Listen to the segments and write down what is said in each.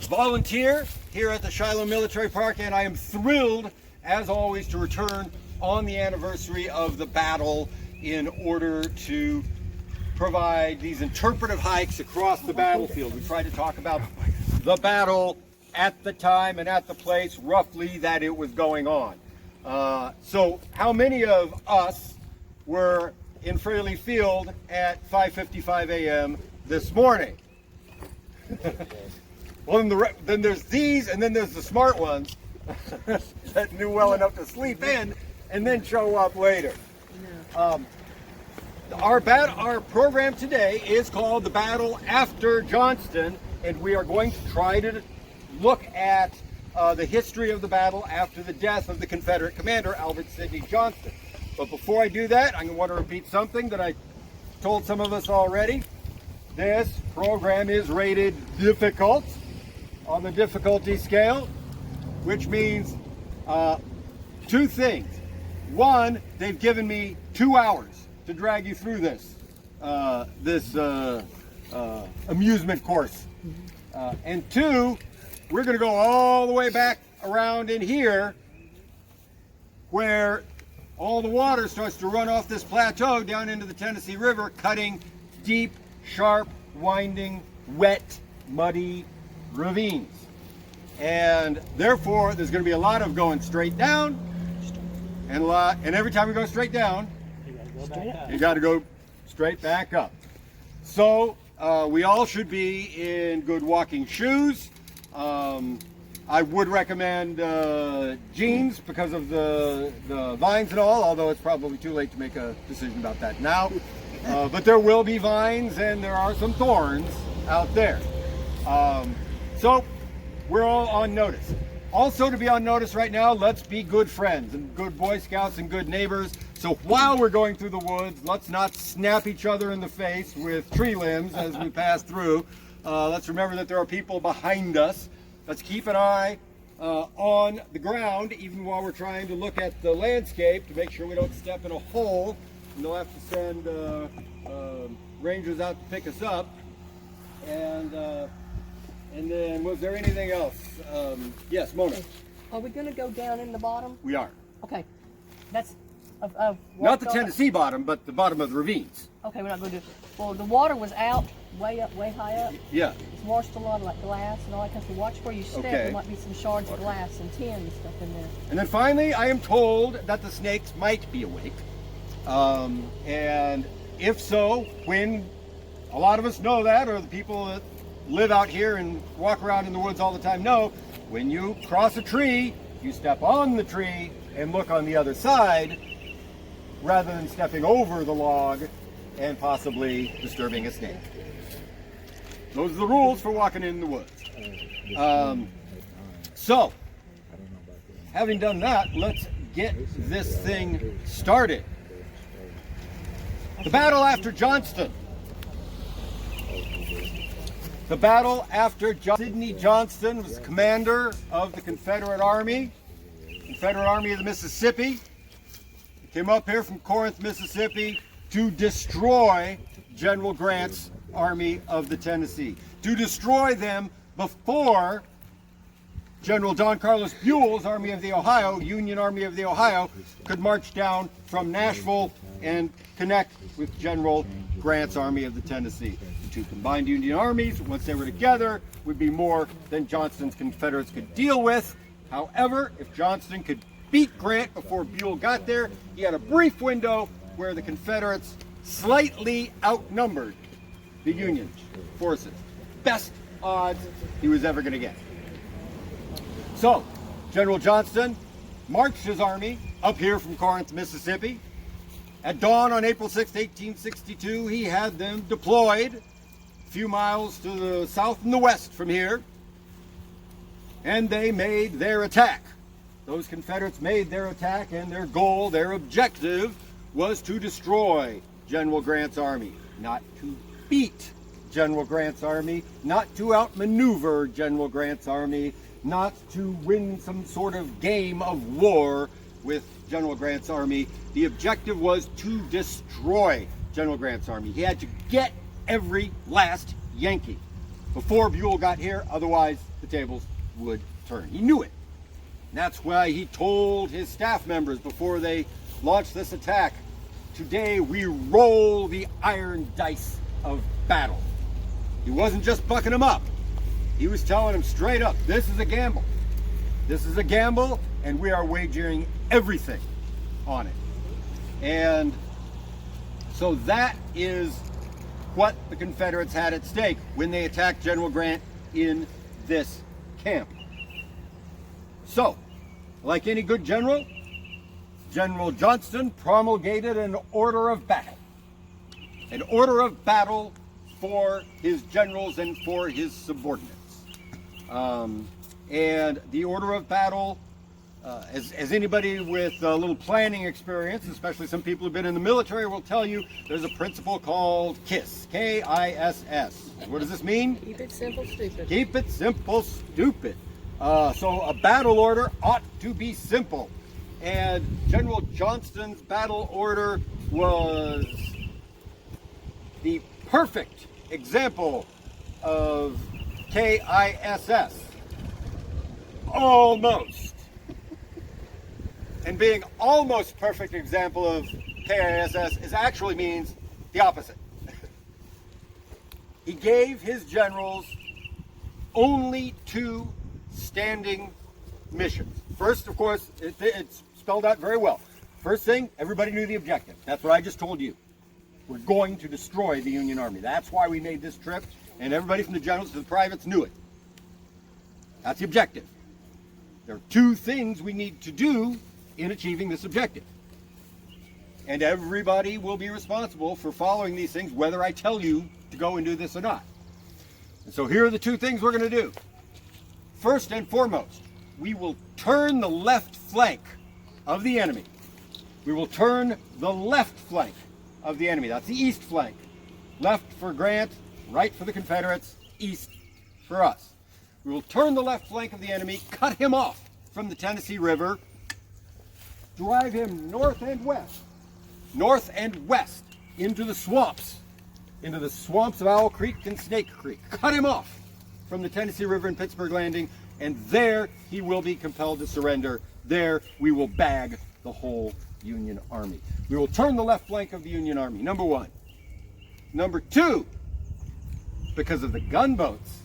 volunteer here at the Shiloh Military Park, and I am thrilled, as always, to return on the anniversary of the battle in order to provide these interpretive hikes across the battlefield. We try to talk about the battle at the time and at the place roughly that it was going on. So how many of us were in Fraley Field at 5:55 a.m. this morning? Well, then there's these, and then there's the smart ones that knew well enough to sleep in and then show up later. Our program today is called The Battle After Johnston, and we are going to try to look at the history of the battle after the death of the Confederate commander, Albert Sidney Johnston. But before I do that, I want to repeat something that I told some of us already. This program is rated difficult on the difficulty scale, which means two things. One, they've given me 2 hours to drag you through this amusement course. And two, we're going to go all the way back around in here where all the water starts to run off this plateau down into the Tennessee River, cutting deep, sharp, winding, wet, muddy ravines. And therefore, there's going to be a lot of going straight down, and every time we go straight down, you got to go straight back up. So we all should be in good walking shoes. I would recommend jeans because of the vines and all, although it's probably too late to make a decision about that now. But there will be vines and there are some thorns out there. So we're all on notice. Also, to be on notice right now, let's be good friends and good Boy Scouts and good neighbors. So while we're going through the woods, let's not snap each other in the face with tree limbs as we pass through. Let's remember that there are people behind us. Let's keep an eye on the ground, even while we're trying to look at the landscape, to make sure we don't step in a hole. And they'll have to send rangers out to pick us up. And then, was there anything else? Yes, Mona. Are we going to go down in the bottom? We are. Okay. That's not the Tennessee bottom, but the bottom of the ravines. Okay, we're not going to do it. Well, the water was out, way up, way high up. Yeah. It's washed a lot of like glass and all that kind of stuff. Watch where you step. Okay. There might be some shards of glass and tin and stuff in there. And then finally, I am told that the snakes might be awake. And if so, when a lot of us know that, or the people that live out here and walk around in the woods all the time know, when you cross a tree, you step on the tree and look on the other side rather than stepping over the log and possibly disturbing a snake. Those are the rules for walking in the woods. So, having done that, let's get this thing started. The battle after Johnston. The battle after Sidney Johnston was commander of the Confederate Army of the Mississippi. He came up here from Corinth, Mississippi to destroy General Grant's Army of the Tennessee, to destroy them before General Don Carlos Buell's Army of the Ohio, Union Army of the Ohio, could march down from Nashville and connect with General Grant's Army of the Tennessee. The two combined Union armies, once they were together, would be more than Johnston's Confederates could deal with. However, if Johnston could beat Grant before Buell got there, he had a brief window where the Confederates slightly outnumbered the Union forces. Best odds he was ever going to get. So, General Johnston marched his army up here from Corinth, Mississippi. At dawn on April 6, 1862, he had them deployed a few miles to the south and the west from here, and they made their attack. Those Confederates made their attack, and their goal, their objective, was to destroy General Grant's army, not to beat General Grant's army, not to outmaneuver General Grant's army, not to win some sort of game of war with General Grant's army. The objective was to destroy General Grant's army. He had to get every last Yankee. before Buell got here, otherwise the tables would turn. He knew it. And that's why he told his staff members before they launched this attack, today we roll the iron dice of battle. He wasn't just bucking them up. He was telling them straight up, this is a gamble. This is a gamble, and we are wagering everything on it. And so that is what the Confederates had at stake when they attacked General Grant in this camp. So, like any good general, General Johnston promulgated an order of battle. An order of battle for his generals and for his subordinates. And the order of battle, as anybody with a little planning experience, especially some people who've been in the military, will tell you, there's a principle called KISS, K-I-S-S. What does this mean? Keep it simple, stupid. Keep it simple, stupid. So a battle order ought to be simple. And General Johnston's battle order was the perfect example of KISS. Almost. And being almost perfect example of KISS is actually means the opposite. He gave his generals only 2 standing missions. First, of course, it's spelled out very well. First thing, everybody knew the objective. That's what I just told you. We're going to destroy the Union Army. That's why we made this trip, and everybody from the generals to the privates knew it. That's the objective. There are 2 things we need to do in achieving this objective. And everybody will be responsible for following these things, whether I tell you to go and do this or not. And so here are the 2 things we're going to do. First and foremost, we will turn the left flank of the enemy. We will turn the left flank of the enemy. That's the east flank. Left for Grant, right for the Confederates, east for us. We will turn the left flank of the enemy, cut him off from the Tennessee River, drive him north and west into the swamps of Owl Creek and Snake Creek. Cut him off from the Tennessee River and Pittsburg Landing, and there he will be compelled to surrender. There we will bag the whole Union Army. We will turn the left flank of the Union Army, number 1. Number 2, because of the gunboats,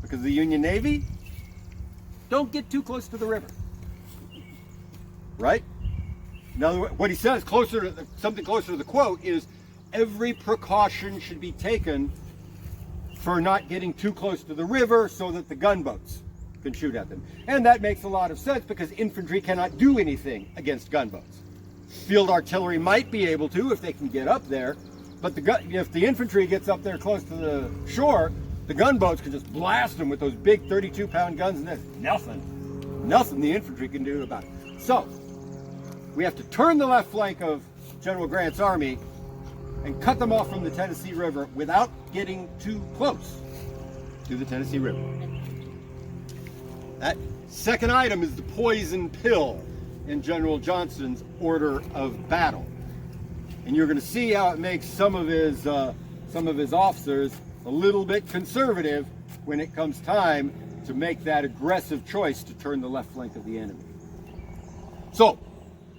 because of the Union Navy, don't get too close to the river. Right? Now, what he says, something closer to the quote, is every precaution should be taken for not getting too close to the river so that the gunboats can shoot at them. And that makes a lot of sense because infantry cannot do anything against gunboats. Field artillery might be able to if they can get up there, but if the infantry gets up there close to the shore, the gunboats can just blast them with those big 32-pound guns, and there's nothing the infantry can do about it. So, we have to turn the left flank of General Grant's army and cut them off from the Tennessee River without getting too close to the Tennessee River. That second item is the poison pill in General Johnston's order of battle. And you're going to see how it makes some of his officers a little bit conservative when it comes time to make that aggressive choice to turn the left flank of the enemy. So,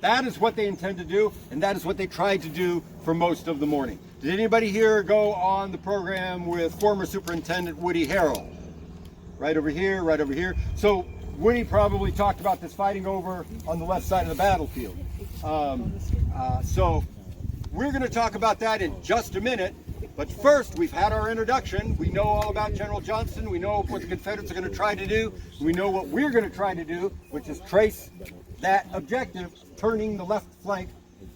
that is what they intend to do, and that is what they tried to do for most of the morning. Did anybody here go on the program with former Superintendent Woody Harrell? Right over here, right over here. So Woody probably talked about this fighting over on the left side of the battlefield. So we're going to talk about that in just a minute. But first, we've had our introduction. We know all about General Johnston. We know what the Confederates are going to try to do. We know what we're going to try to do, which is trace that objective, turning the left flank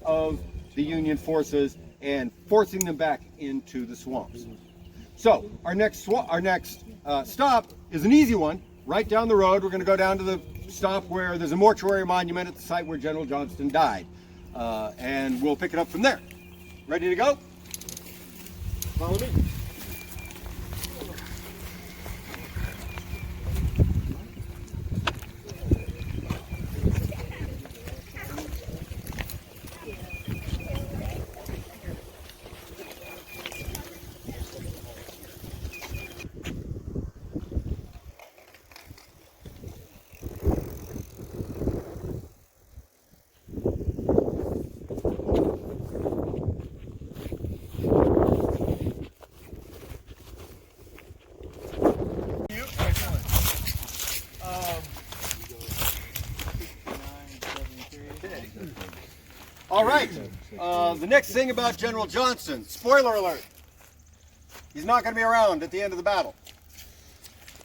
of the Union forces and forcing them back into the swamps. So our next stop is an easy one, right down the road. We're going to go down to the stop where there's a mortuary monument at the site where General Johnston died, and we'll pick it up from there. Ready to go? Follow me. All right, the next thing about General Johnston, spoiler alert, he's not going to be around at the end of the battle.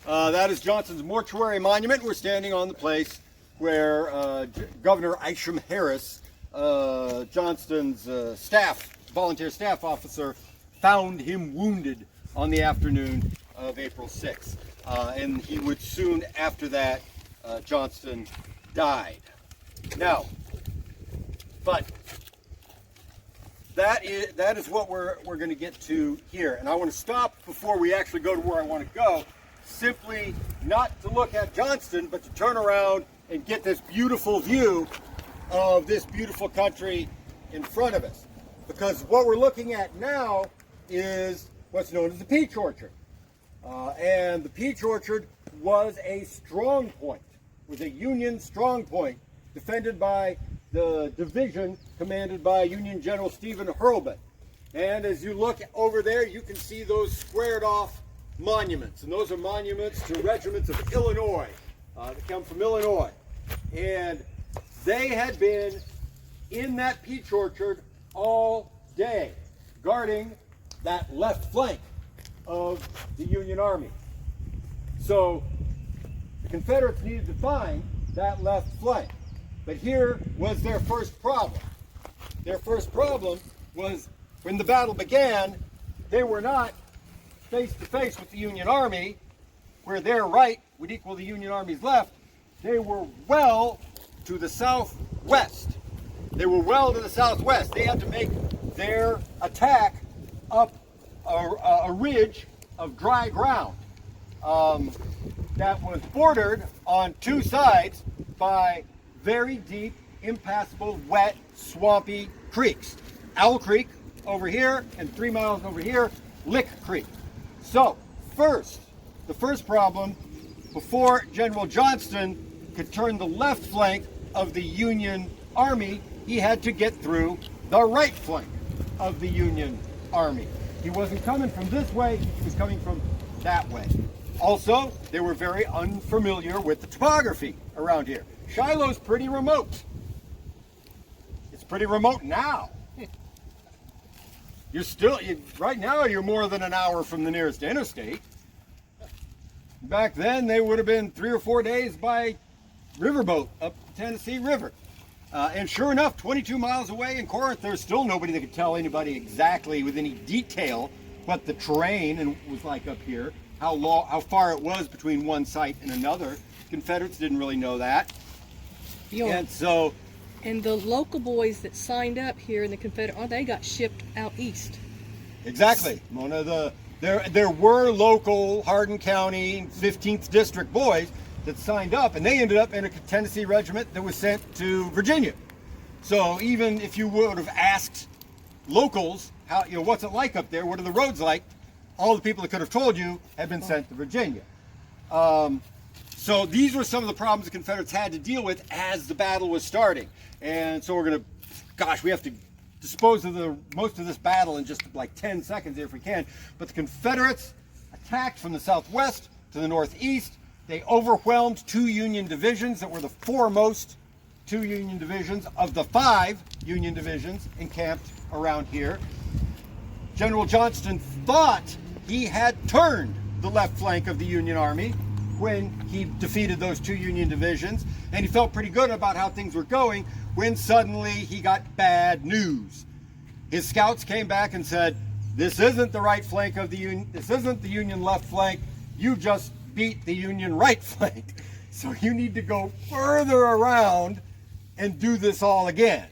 That is Johnston's mortuary monument. We're standing on the place where Governor Isham Harris, Johnston's volunteer staff officer, found him wounded on the afternoon of April 6th. And he would soon after that, Johnston died. Now, but that is what we're going to get to here. And I want to stop before we actually go to where I want to go, simply not to look at Johnston, but to turn around and get this beautiful view of this beautiful country in front of us. Because what we're looking at now is what's known as the Peach Orchard. And the Peach Orchard was a strong point, was a Union strong point, defended by the division commanded by Union General Stephen Hurlbut. And as you look over there, you can see those squared off monuments. And those are monuments to regiments of Illinois that come from Illinois. And they had been in that peach orchard all day, guarding that left flank of the Union Army. So the Confederates needed to find that left flank. But here was their first problem. Their first problem was when the battle began, they were not face to face with the Union Army, where their right would equal the Union Army's left. They were well to the southwest. They were well to the southwest. They had to make their attack up a ridge of dry ground that was bordered on two sides by very deep, impassable, wet, swampy creeks. Owl Creek over here, and 3 miles over here, Lick Creek. So, the first problem, before General Johnston could turn the left flank of the Union Army, he had to get through the right flank of the Union Army. He wasn't coming from this way, he was coming from that way. Also, they were very unfamiliar with the topography around here. Shiloh's pretty remote. It's pretty remote now. Right now you're more than an hour from the nearest interstate. Back then they would have been 3 or 4 days by riverboat up the Tennessee River. And sure enough, 22 miles away in Corinth, there's still nobody that could tell anybody exactly with any detail what the terrain was like up here, how far it was between one site and another. Confederates didn't really know that. And the local boys that signed up here in the Confederate, they got shipped out east. Exactly. There were local Hardin County 15th District boys that signed up, and they ended up in a Tennessee regiment that was sent to Virginia. So even if you would have asked locals, what's it like up there? What are the roads like? All the people that could have told you had been sent to Virginia. So these were some of the problems the Confederates had to deal with as the battle was starting. And so we have to dispose of most of this battle in just like 10 seconds here if we can. But the Confederates attacked from the southwest to the northeast. They overwhelmed 2 Union divisions that were the foremost 2 Union divisions of the 5 Union divisions encamped around here. General Johnston thought he had turned the left flank of the Union Army when he defeated those 2 Union divisions, and he felt pretty good about how things were going when suddenly he got bad news. His scouts came back and said, this isn't the right flank of the Union, this isn't the Union left flank, you just beat the Union right flank. So you need to go further around and do this all again.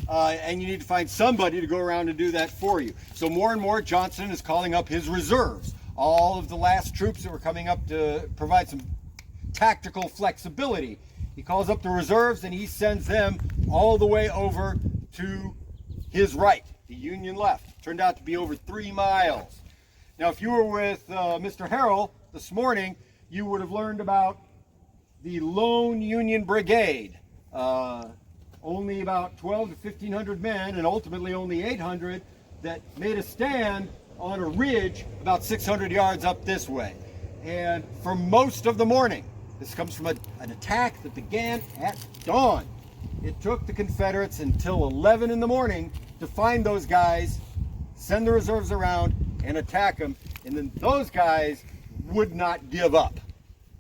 And you need to find somebody to go around and do that for you. So more and more, Johnston is calling up his reserves. All of the last troops that were coming up to provide some tactical flexibility. He calls up the reserves and he sends them all the way over to his right, the Union left. Turned out to be over 3 miles. Now, if you were with Mr. Harrell this morning, you would have learned about the lone Union Brigade. Only about 12 to 1,500 men, and ultimately only 800, that made a stand on a ridge about 600 yards up this way. And for most of the morning, this comes from an attack that began at dawn. it took the Confederates until 11 in the morning to find those guys, send the reserves around, and attack them. And then those guys would not give up.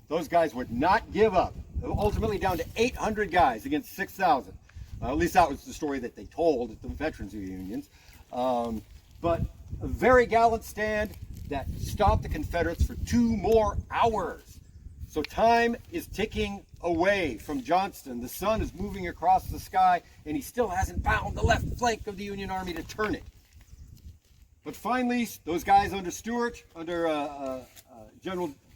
Those guys would not give up. Ultimately down to 800 guys against 6,000. At least that was the story that they told at the veterans reunions. But a very gallant stand that stopped the Confederates for 2 more hours. So time is ticking away from Johnston. The sun is moving across the sky, and he still hasn't found the left flank of the Union Army to turn it. But finally, those guys under Stuart, under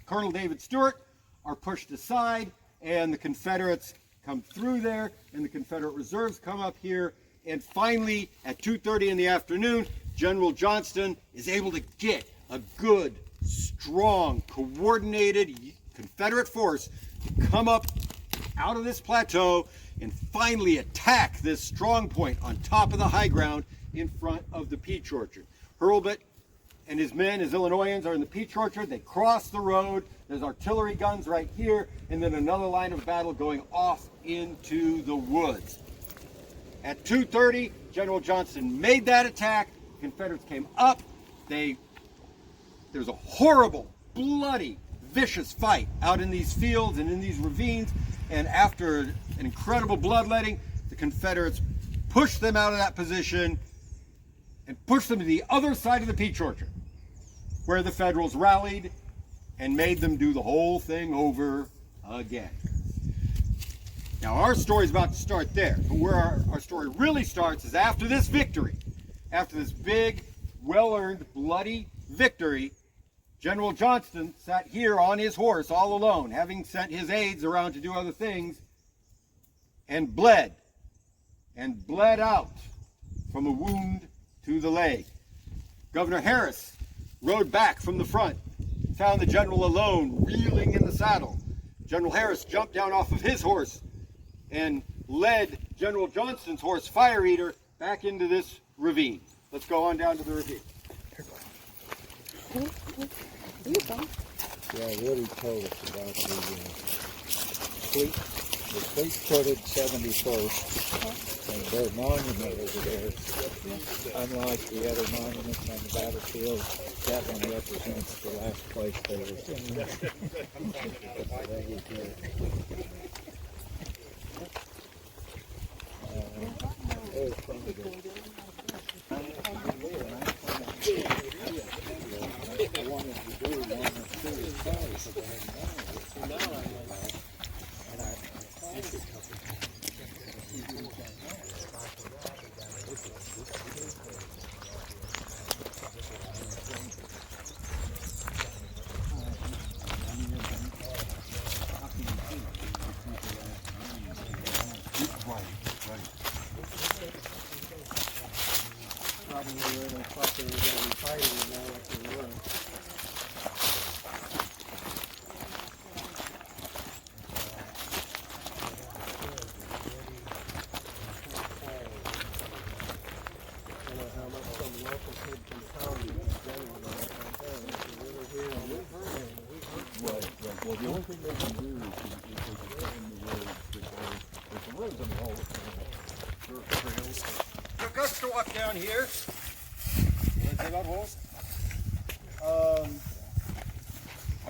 Colonel David Stuart, are pushed aside, and the Confederates come through there, and the Confederate reserves come up here, and finally, at 2:30 in the afternoon, General Johnston is able to get a good, strong, coordinated Confederate force to come up out of this plateau and finally attack this strong point on top of the high ground in front of the peach orchard. Hurlbut and his men, his Illinoisans, are in the peach orchard. They cross the road. There's artillery guns right here, and then another line of battle going off into the woods. At 2:30, General Johnston made that attack. Confederates came up. There's a horrible, bloody, vicious fight out in these fields and in these ravines, and after an incredible bloodletting, the Confederates pushed them out of that position and pushed them to the other side of the peach orchard, where the Federals rallied and made them do the whole thing over again. Now our story's about to start there, but where our story really starts is after this victory. After this big, well-earned, bloody victory, General Johnston sat here on his horse all alone, having sent his aides around to do other things, and bled out from a wound to the leg. Governor Harris rode back from the front, found the general alone, reeling in the saddle. General Harris jumped down off of his horse and led General Johnston's horse, Fire Eater, back into this ravine. Let's go on down to the ravine. Yeah, Woody told us about the fleet-footed 71st, and their monument over there. Unlike the other monuments on the battlefield, that one represents the last place they were. Well, the only thing they can do is get in the roads because there's some roads on the whole dirt trails. Took us to walk down here.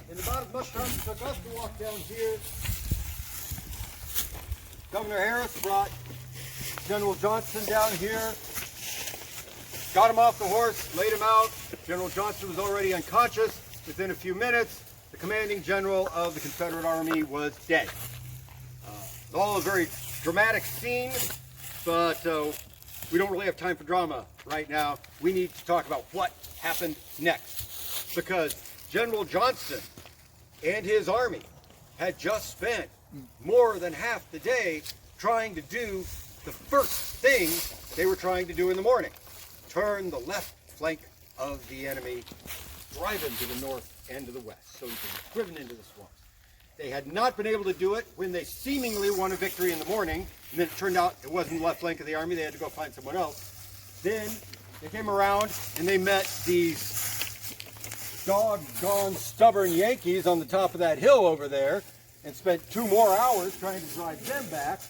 In about as much time as it took us to walk down here, Governor Harris brought General Johnston down here, got him off the horse, laid him out. General Johnston was already unconscious. Within a few minutes, the commanding general of the Confederate Army was dead. It's all a very dramatic scene, but we don't really have time for drama right now. We need to talk about what happened next, because General Johnston and his army had just spent more than half the day trying to do the first thing they were trying to do in the morning: turn the left flank of the enemy, drive him to the north and to the west, so he could be driven into the swamp. They had not been able to do it when they seemingly won a victory in the morning, and then it turned out it wasn't the left flank of the army. They had to go find someone else. Then they came around and they met these doggone stubborn Yankees on the top of that hill over there, and spent 2 more hours trying to drive them back.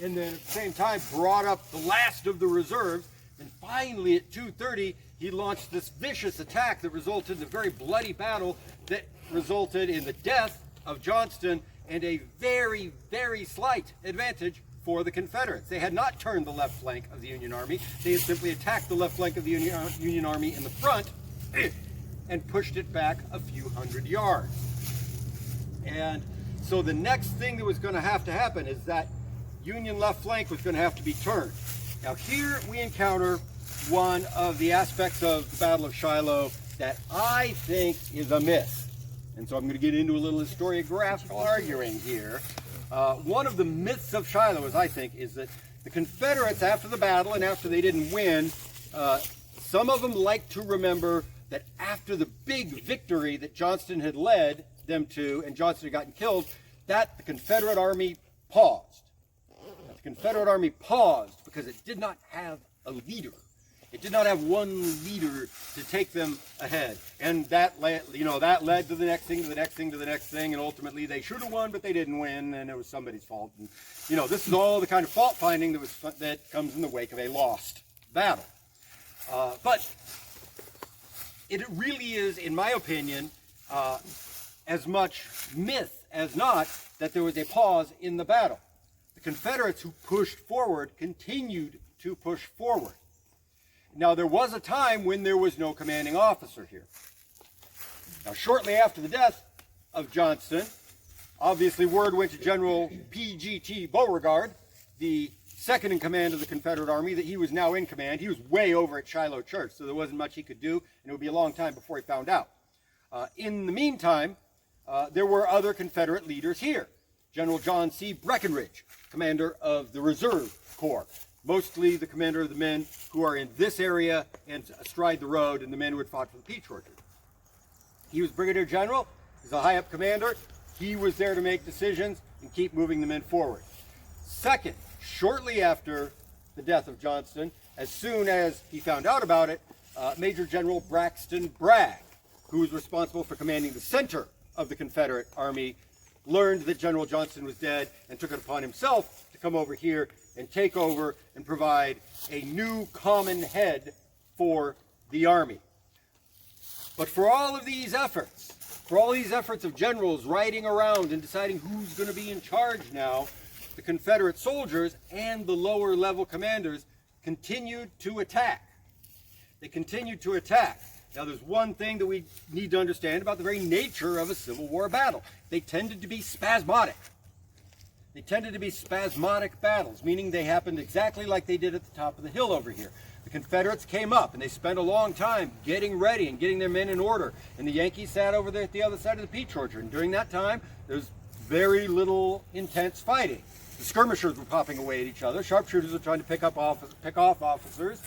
and then at the same time brought up the last of the reserves. And finally at 2:30, he launched this vicious attack that resulted in a very bloody battle that resulted in the death of Johnston and a very, very slight advantage for the Confederates. They had not turned the left flank of the Union Army. They had simply attacked the left flank of the Union Army in the front and pushed it back a few hundred yards. And so the next thing that was going to happen is that Union left flank was going to have to be turned. Now here we encounter one of the aspects of the Battle of Shiloh that I think is a myth. And so I'm going to get into a little historiographical arguing here. One of the myths of Shiloh, as I think, is that the Confederates, after the battle and after they didn't win, some of them like to remember that after the big victory that Johnston had led them to, and Johnston had gotten killed, that the Confederate Army paused. The Confederate Army paused because it did not have a leader. It did not have one leader to take them ahead. And that led to the next thing, to the next thing, to the next thing, and ultimately they should have won, but they didn't win, and it was somebody's fault. And, this is all the kind of fault finding that comes in the wake of a lost battle. But it really is, in my opinion, as much myth as not that there was a pause in the battle. The Confederates who pushed forward continued to push forward. Now, there was a time when there was no commanding officer here. Now, shortly after the death of Johnston, obviously word went to General P.G.T. Beauregard, the second in command of the Confederate Army, that he was now in command. He was way over at Shiloh Church, so there wasn't much he could do, and it would be a long time before he found out. In the meantime, there were other Confederate leaders here. General John C. Breckinridge, commander of the Reserve Corps. Mostly the commander of the men who are in this area and astride the road, and the men who had fought for the Peach Orchard. He was brigadier general. He's a high-up commander. He was there to make decisions and keep moving the men forward. Second, shortly after the death of Johnston, as soon as he found out about it, Major General Braxton Bragg, who was responsible for commanding the center of the Confederate Army, learned that General Johnston was dead and took it upon himself to come over here and take over and provide a new common head for the Army. But for all of these efforts, of generals riding around and deciding who's going to be in charge now, the Confederate soldiers and the lower level commanders continued to attack. They continued to attack. Now, there's one thing that we need to understand about the very nature of a Civil War battle. They tended to be spasmodic. They tended to be spasmodic battles, meaning they happened exactly like they did at the top of the hill over here. The Confederates came up and they spent a long time getting ready and getting their men in order. And the Yankees sat over there at the other side of the Peach Orchard. And during that time, there was very little intense fighting. The skirmishers were popping away at each other. Sharpshooters were trying to pick off officers.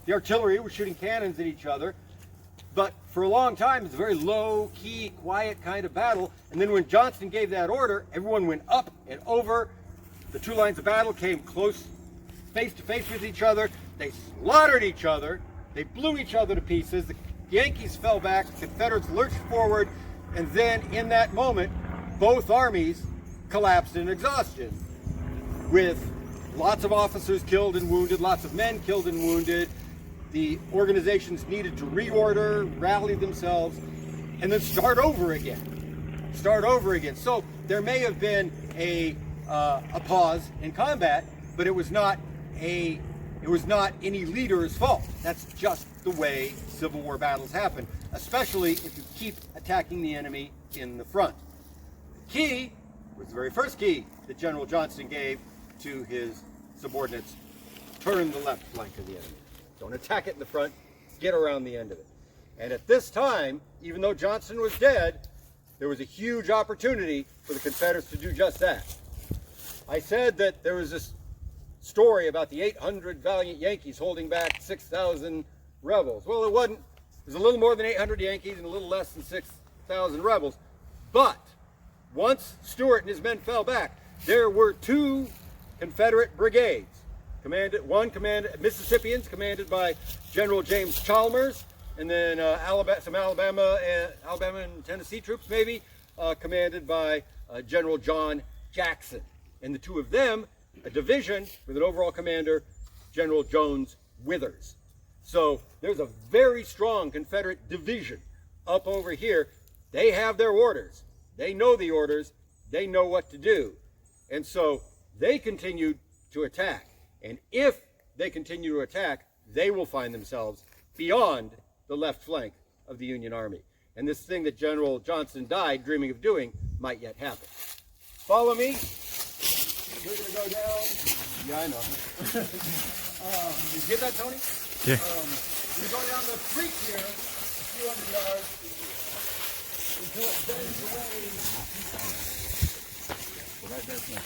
The artillery was shooting cannons at each other. But for a long time, it was a very low-key, quiet kind of battle. And then when Johnston gave that order, everyone went up and over. The two lines of battle came close, face-to-face with each other. They slaughtered each other. They blew each other to pieces. The Yankees fell back. The Confederates lurched forward. And then, in that moment, both armies collapsed in exhaustion, with lots of officers killed and wounded, lots of men killed and wounded. The organizations needed to reorder, rally themselves, and then start over again. So there may have been a pause in combat, but it was not any leader's fault. That's just the way Civil War battles happen, especially if you keep attacking the enemy in the front. The key was the very first key that General Johnston gave to his subordinates: turn the left flank of the enemy. Don't attack it in the front, get around the end of it. And at this time, even though Johnston was dead, there was a huge opportunity for the Confederates to do just that. I said that there was this story about the 800 valiant Yankees holding back 6,000 rebels. Well, it wasn't. It was a little more than 800 Yankees and a little less than 6,000 rebels. But once Stuart and his men fell back, there were two Confederate brigades. Mississippians, commanded by General James Chalmers, and then some Alabama and Tennessee troops, maybe, commanded by General John Jackson. And the two of them a division with an overall commander, General Jones Withers. So there's a very strong Confederate division up over here. They have their orders. They know the orders. They know what to do. And so they continued to attack. And if they continue to attack, they will find themselves beyond the left flank of the Union Army. And this thing that General Johnston died dreaming of doing might yet happen. Follow me. We're going to go down. Yeah, I know. Did you get that, Tony? Yeah. We go down the creek here, a few hundred yards, until it bends away. Well, that's not.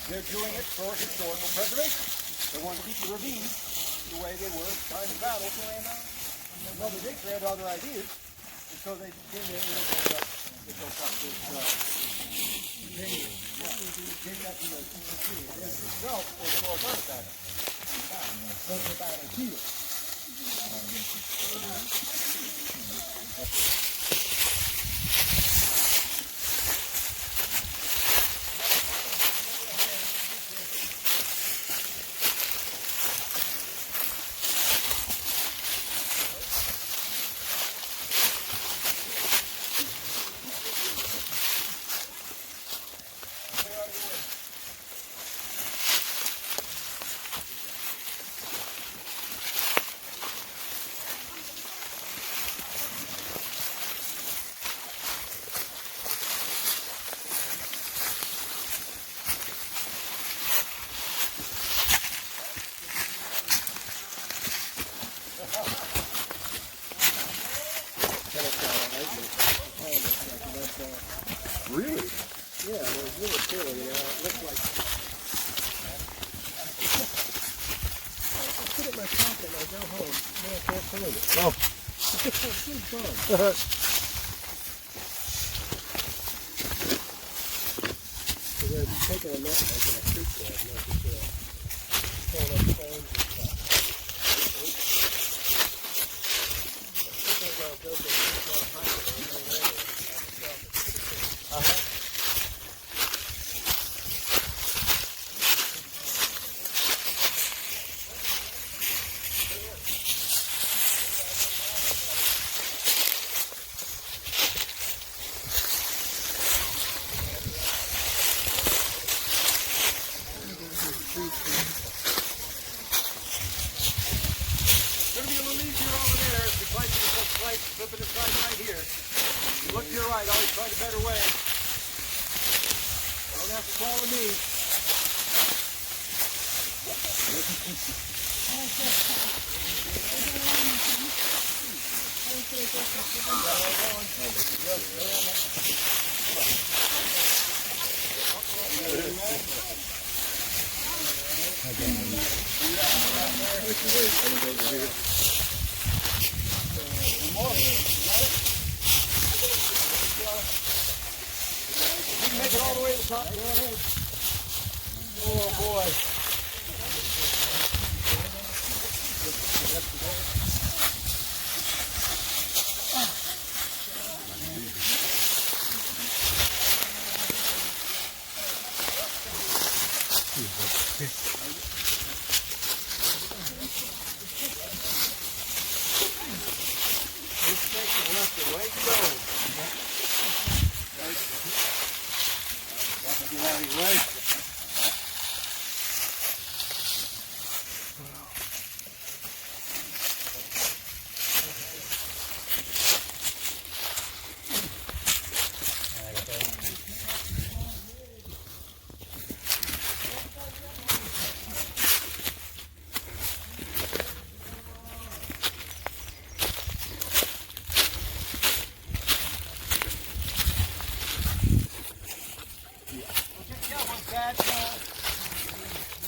They're doing it for historical preservation. They want to keep the ravines the way they were at the time of battle. And Mother Nature had other ideas, and so they came in and they built up this came up to the tree. This itself was for a artifact. That's the battle field. Really? Yeah, it was really cool. Yeah, it looked like. I put it in my pocket and I go home. Then I can't find it. Oh. It's so fun. So they're taking a net and making a creek there, and they're just pulling up stones and stuff. I think they're going to build a small highway and then later. better way. Don't have to follow me. You can make it all the way to the top. Go ahead. Oh boy. This thing left the way to go. Get out of your way.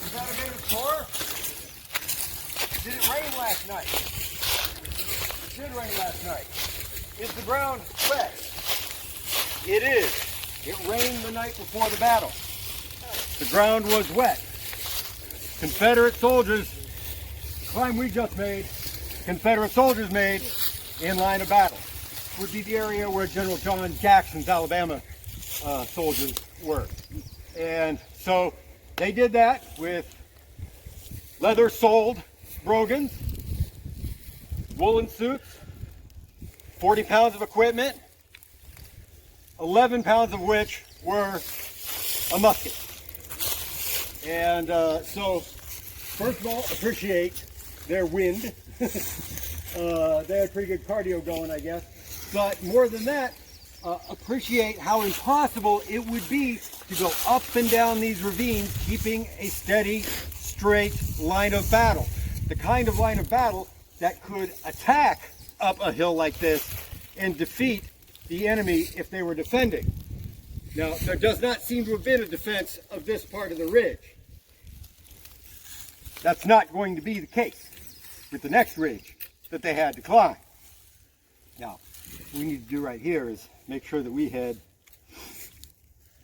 Is that a bit of a tour? Did it rain last night? It did rain last night. Is the ground wet? It is. It rained the night before the battle. The ground was wet. Confederate soldiers, the climb we just made, Confederate soldiers made in line of battle. Would be the area where General John Jackson's Alabama soldiers were. And so they did that with leather-soled brogans, woolen suits, 40 pounds of equipment, 11 pounds of which were a musket. And so, first of all, appreciate their wind. They had pretty good cardio going, I guess. But more than that, appreciate how impossible it would be to go up and down these ravines, keeping a steady, straight line of battle. The kind of line of battle that could attack up a hill like this and defeat the enemy if they were defending. Now, there does not seem to have been a defense of this part of the ridge. That's not going to be the case with the next ridge that they had to climb. Now, what we need to do right here is make sure that we head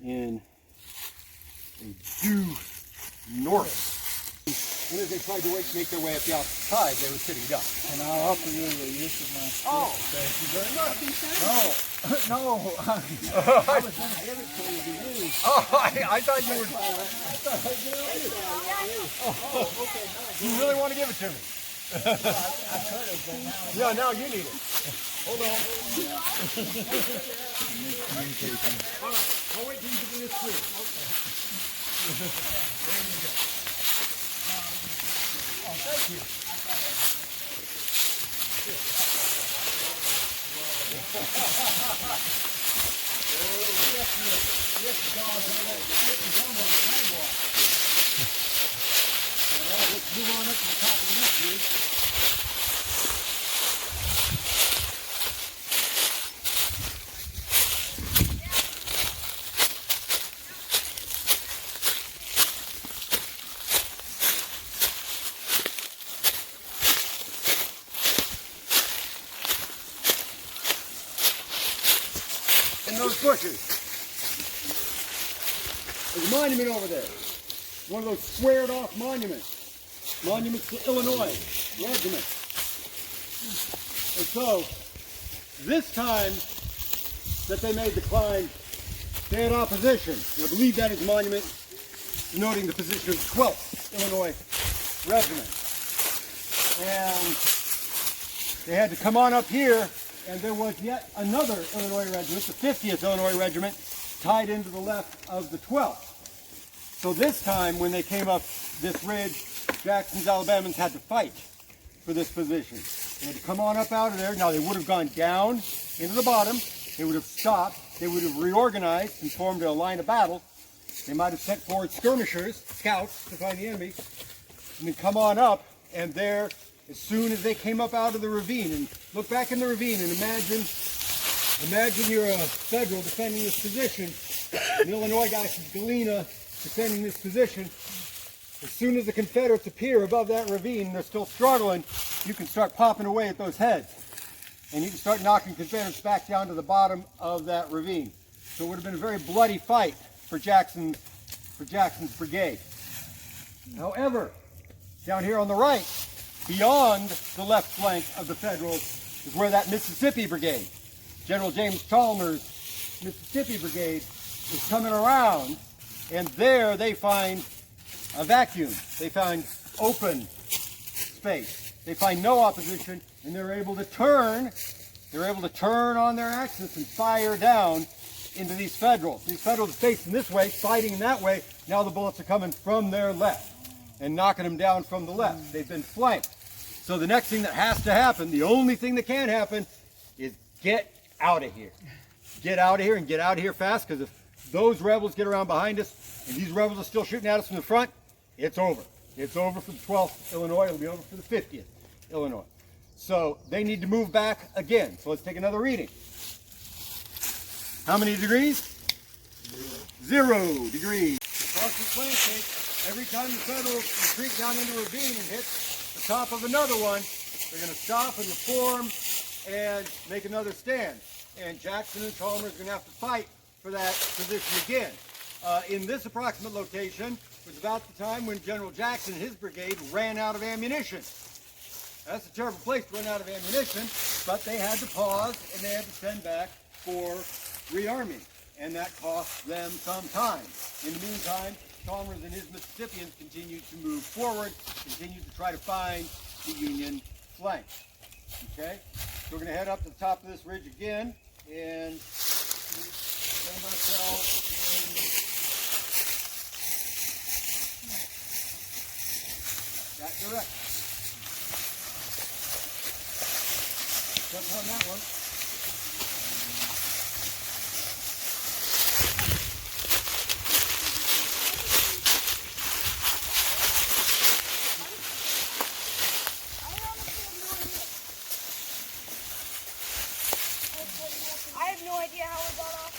in a due north. As soon as they tried to make their way up the opposite side, they were sitting ducks. And I'll offer you the use of my stick. Oh, Thank you very much. no. No, I was going to give it to you to use. Oh, I thought you were... You really want to give it to me? Yeah, now you need it. Hold on. All right, I'll wait till you get this through. Okay. There you go. Oh, thank you. Let's move on up to the top of the next ridge. In those bushes, there's a monument over there. One of those squared off monuments. Monuments to Illinois regiment. And so, this time that they made the climb, they had opposition. And I believe that is a monument denoting the position of the 12th Illinois regiment. And they had to come on up here, and there was yet another Illinois regiment, the 50th Illinois regiment, tied into the left of the 12th. So this time, when they came up this ridge, Jackson's Alabamans had to fight for this position. They had to come on up out of there. Now, they would have gone down into the bottom. They would have stopped, they would have reorganized and formed a line of battle. They might have sent forward skirmishers, scouts, to find the enemy, and then come on up, and there, as soon as they came up out of the ravine, and look back in the ravine and imagine you're a Federal defending this position, an Illinois guy from Galena defending this position. As soon as the Confederates appear above that ravine, they're still struggling, you can start popping away at those heads. And you can start knocking Confederates back down to the bottom of that ravine. So it would have been a very bloody fight for Jackson's brigade. However, down here on the right, beyond the left flank of the Federals, is where that Mississippi brigade, General James Chalmers' Mississippi brigade, is coming around, and there they find a vacuum. They find open space. They find no opposition, and they're able to turn on their axis and fire down into these Federals. These Federals are facing this way, fighting that way. Now the bullets are coming from their left and knocking them down from the left. They've been flanked. So the next thing that has to happen, the only thing that can happen, is get out of here. Get out of here, and get out of here fast, because if those rebels get around behind us and these rebels are still shooting at us from the front, it's over. It's over for the 12th Illinois. It'll be over for the 50th Illinois. So they need to move back again. So let's take another reading. How many degrees? 0 degrees. Across the flank, every time the Federals retreat down into a ravine and hit the top of another one, they're going to stop and reform and make another stand. And Jackson and Chalmers are going to have to fight for that position again. In this approximate location was about the time when General Jackson and his brigade ran out of ammunition. That's a terrible place to run out of ammunition, but they had to pause and they had to send back for rearming, and that cost them some time. In the meantime, Chalmers and his Mississippians continued to move forward, continued to try to find the Union flank. Okay, so we're going to head up to the top of this ridge again and send ourselves in that direction. Jump on that one. I have no idea how we got off.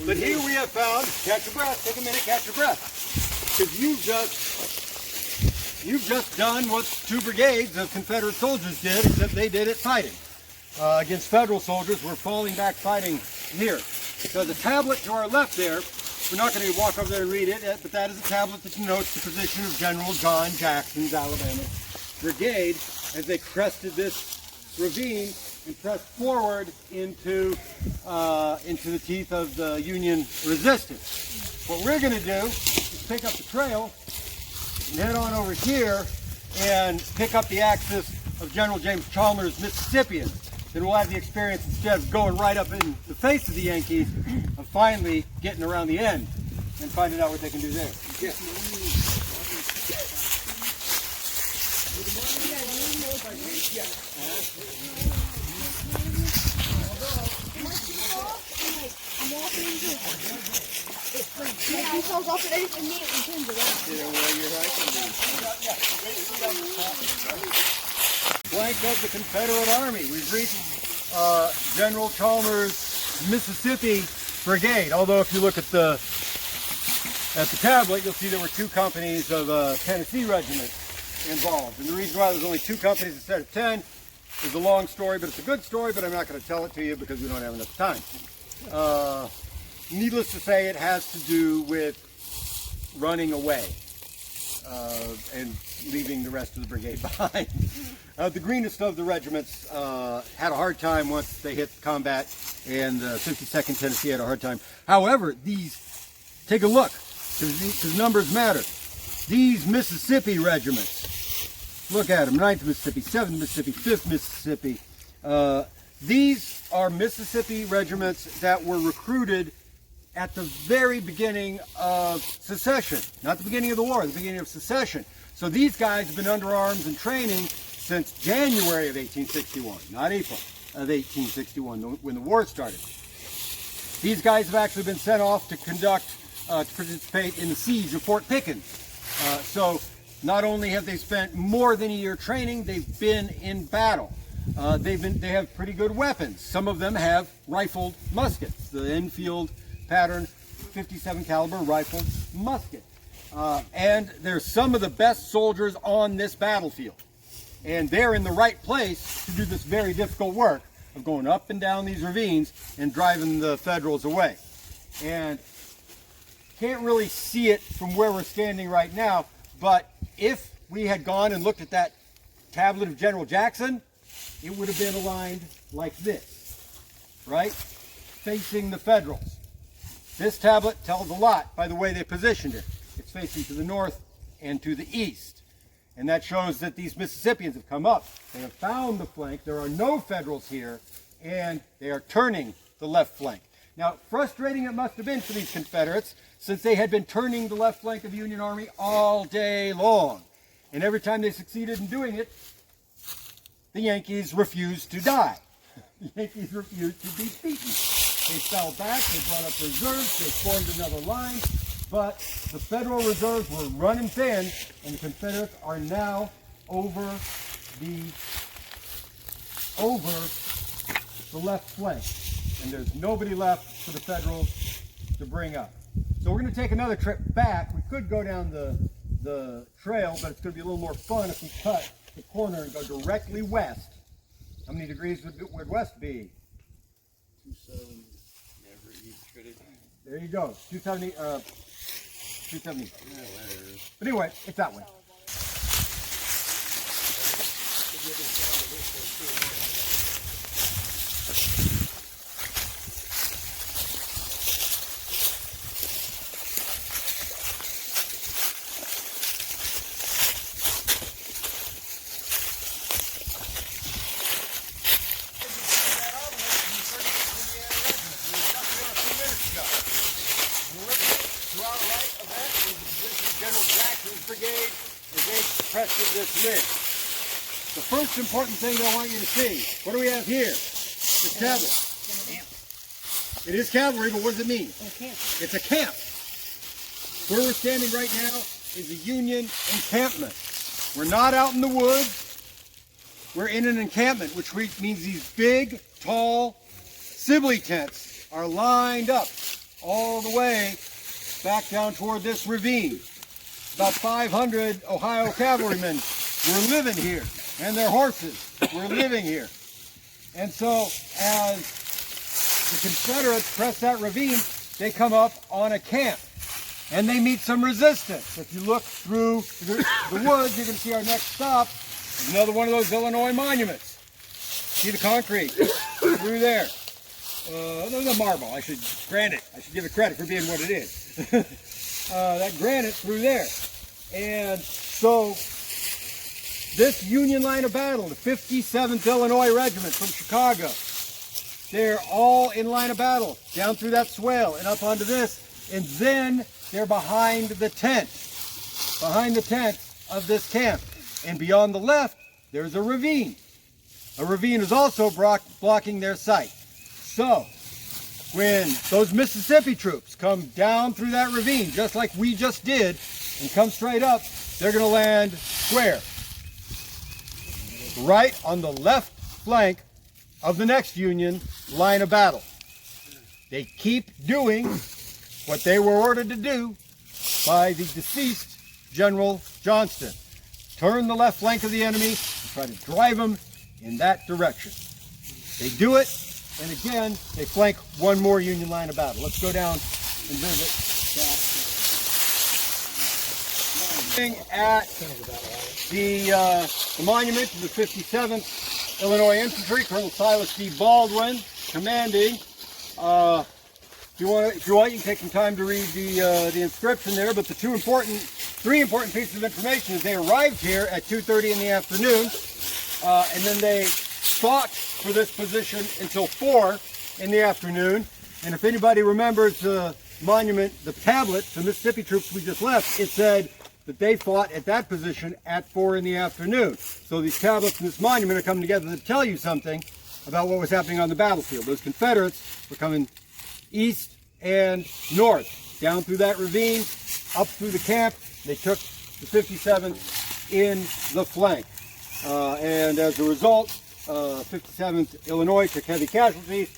But here we have found, catch your breath, take a minute, catch your breath. Because you've just done what 2 brigades of Confederate soldiers did, except they did it fighting. Against Federal soldiers, we're falling back fighting here. So the tablet to our left there, we're not going to walk over there and read it, but that is a tablet that denotes the position of General John Jackson's Alabama Brigade as they crested this ravine and pressed forward into the teeth of the Union resistance. What we're going to do is pick up the trail and head on over here and pick up the axis of General James Chalmers' Mississippians. Then we'll have the experience, instead of going right up in the face of the Yankees, of finally getting around the end and finding out what they can do there. Yeah. Flank of the Confederate Army. We've reached General Chalmers' Mississippi Brigade. Although if you look at the tablet, you'll see there were 2 companies of Tennessee regiment involved. And the reason why there's only 2 companies instead of 10 is a long story, but it's a good story, but I'm not going to tell it to you because we don't have enough time. Needless to say, it has to do with running away and leaving the rest of the brigade behind. The greenest of the regiments had a hard time once they hit combat, and 52nd Tennessee had a hard time. However, take a look, because numbers matter. These Mississippi regiments, look at them, 9th Mississippi, 7th Mississippi, 5th Mississippi. These are Mississippi regiments that were recruited at the very beginning of secession. Not the beginning of the war, the beginning of secession. So these guys have been under arms and training since January of 1861, not April of 1861, when the war started. These guys have actually been sent off to participate in the siege of Fort Pickens. So not only have they spent more than a year training, they've been in battle. They have pretty good weapons. Some of them have rifled muskets, the Enfield pattern 57 caliber rifled musket. And they're some of the best soldiers on this battlefield. And they're in the right place to do this very difficult work of going up and down these ravines and driving the Federals away. And can't really see it from where we're standing right now, but if we had gone and looked at that tablet of General Jackson, it would have been aligned like this, right? Facing the Federals. This tablet tells a lot by the way they positioned it. It's facing to the north and to the east. And that shows that these Mississippians have come up. They have found the flank. There are no Federals here, and they are turning the left flank. Now, frustrating it must have been for these Confederates, since they had been turning the left flank of the Union Army all day long. And every time they succeeded in doing it, the Yankees refused to die. The Yankees refused to be beaten. They fell back, they brought up reserves, they formed another line, but the Federal reserves were running thin, and the Confederates are now over the left flank. And there's nobody left for the Federals to bring up. So we're going to take another trip back. We could go down the trail, but it's going to be a little more fun if we cut the corner and go directly west. How many degrees would west be? 270. Never eat shredded. There you go. 270. 270. Yeah, there. But anyway, it's that way. This ridge. The first important thing I want you to see, what do we have here? It's cavalry. It is cavalry, but what does it mean? It's a camp. Where we're standing right now is a Union encampment. We're not out in the woods. We're in an encampment, which means these big, tall Sibley tents are lined up all the way back down toward this ravine. About 500 Ohio cavalrymen were living here, and their horses were living here. And so as the Confederates press that ravine, they come up on a camp, and they meet some resistance. If you look through the woods, you can see our next stop is another one of those Illinois monuments. See the concrete through there. The marble, I should give it credit for being what it is. That granite through there. And so this Union line of battle, the 57th Illinois Regiment from Chicago, they're all in line of battle down through that swale and up onto this, and then they're behind the tent of this camp. And beyond the left, there's a ravine. A ravine is also blocking their sight. So when those Mississippi troops come down through that ravine, just like we just did, and come straight up, they're going to land square, right on the left flank of the next Union line of battle. They keep doing what they were ordered to do by the deceased General Johnston. Turn the left flank of the enemy and try to drive them in that direction. They do it, and again, they flank one more Union line of battle. Let's go down and visit at the monument to the 57th Illinois Infantry, Colonel Silas D. Baldwin, commanding. If you want, you can take some time to read the inscription there. But the three important pieces of information is they arrived here at 2:30 in the afternoon, and then they fought for this position until 4 in the afternoon. And if anybody remembers the monument, the tablet, the Mississippi troops we just left, it said that they fought at that position at 4 in the afternoon. So these tablets and this monument are coming together to tell you something about what was happening on the battlefield. Those Confederates were coming east and north, down through that ravine, up through the camp. They took the 57th in the flank. And as a result, 57th Illinois took heavy casualties.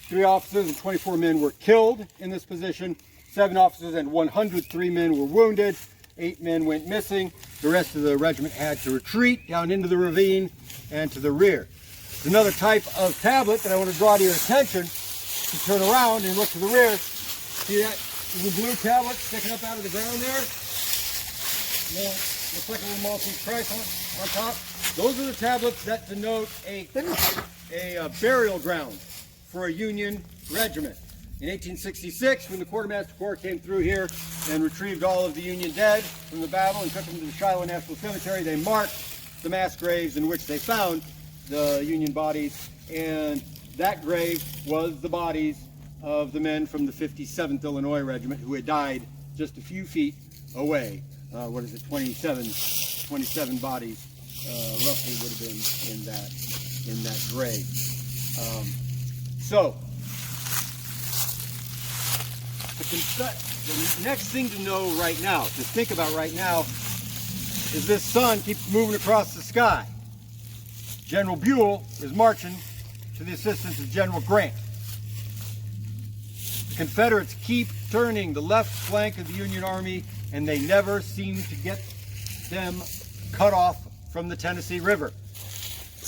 3 officers and 24 men were killed in this position. 7 officers and 103 men were wounded. 8 men went missing. The rest of the regiment had to retreat down into the ravine and to the rear. There's another type of tablet that I want to draw to your attention. You turn around and look to the rear. See that little blue tablet sticking up out of the ground there? Looks like a little Maltese Christ on top. Those are the tablets that denote a burial ground for a Union regiment. In 1866, when the Quartermaster Corps came through here and retrieved all of the Union dead from the battle and took them to the Shiloh National Cemetery, they marked the mass graves in which they found the Union bodies, and that grave was the bodies of the men from the 57th Illinois Regiment who had died just a few feet away. 27 bodies roughly would have been in that grave. So the next thing to know right now, to think about right now, is this sun keeps moving across the sky. General Buell is marching to the assistance of General Grant. The Confederates keep turning the left flank of the Union Army, and they never seem to get them cut off from the Tennessee River.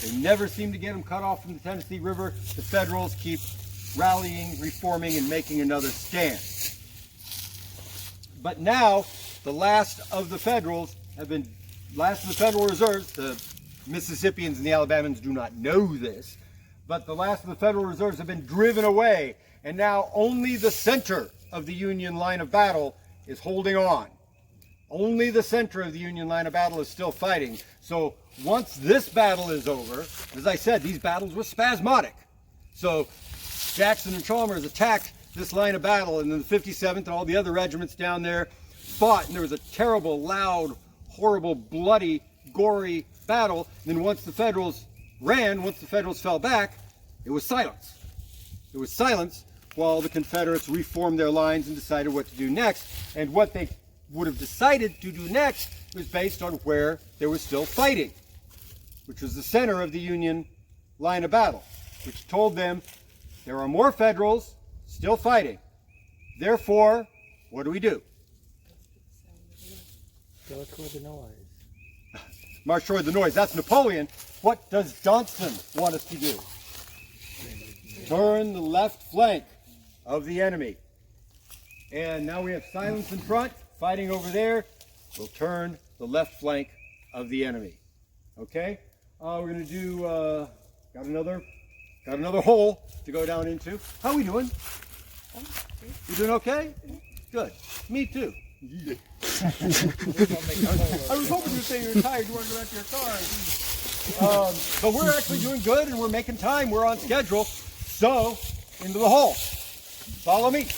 They never seem to get them cut off from the Tennessee River. The Federals keep rallying, reforming, and making another stand. But now, the last of the Federal Reserves, the Mississippians and the Alabamans do not know this, but the last of the Federal Reserves have been driven away, and now only the center of the Union line of battle is holding on. Only the center of the Union line of battle is still fighting. So once this battle is over, as I said, these battles were spasmodic. So Jackson and Chalmers attacked this line of battle, and then the 57th and all the other regiments down there fought, and there was a terrible, loud, horrible, bloody, gory battle. And then once the Federals fell back, it was silence. It was silence while the Confederates reformed their lines and decided what to do next. And what they would have decided to do next was based on where there was still fighting, which was the center of the Union line of battle, which told them there are more Federals still fighting. Therefore, what do we do? Go toward the noise. March toward the noise. That's Napoleon. What does Johnston want us to do? Turn the left flank of the enemy. And now we have silence in front, fighting over there. We'll turn the left flank of the enemy. Okay? We're going to do, got another hole to go down into. How are we doing? You doing okay? Good. Me too. I was hoping you would say you were tired, you wanted to go back to your car. But we're actually doing good, and we're making time. We're on schedule. So, into the hole. Follow me.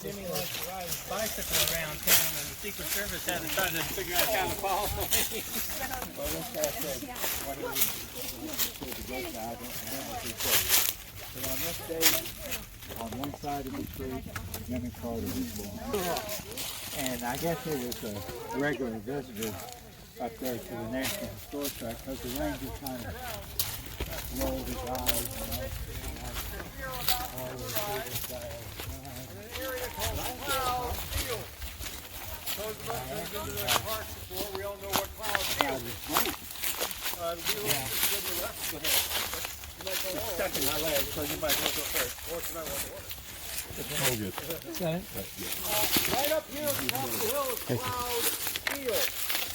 Jimmy likes to ride his bicycle around town, and the Secret Service had to try to figure out how to follow him. Well, this guy said, what did he the goat guy, I don't remember what he said. But on this day, on one side of the street, Jimmy Carter was born. And I guess he was a regular visitor up there to the National Historic Tract because the ranger kind of rolled his eyes and all the Area called Cloud Field. Those of us who've been to the park before, we all know what Cloud Field is. The deal is just good with us. Go ahead. It's stuck in my leg, so you might want to go first. Or you might want to order. Oh, good. Right up here on the top of the hill is Cloud Field.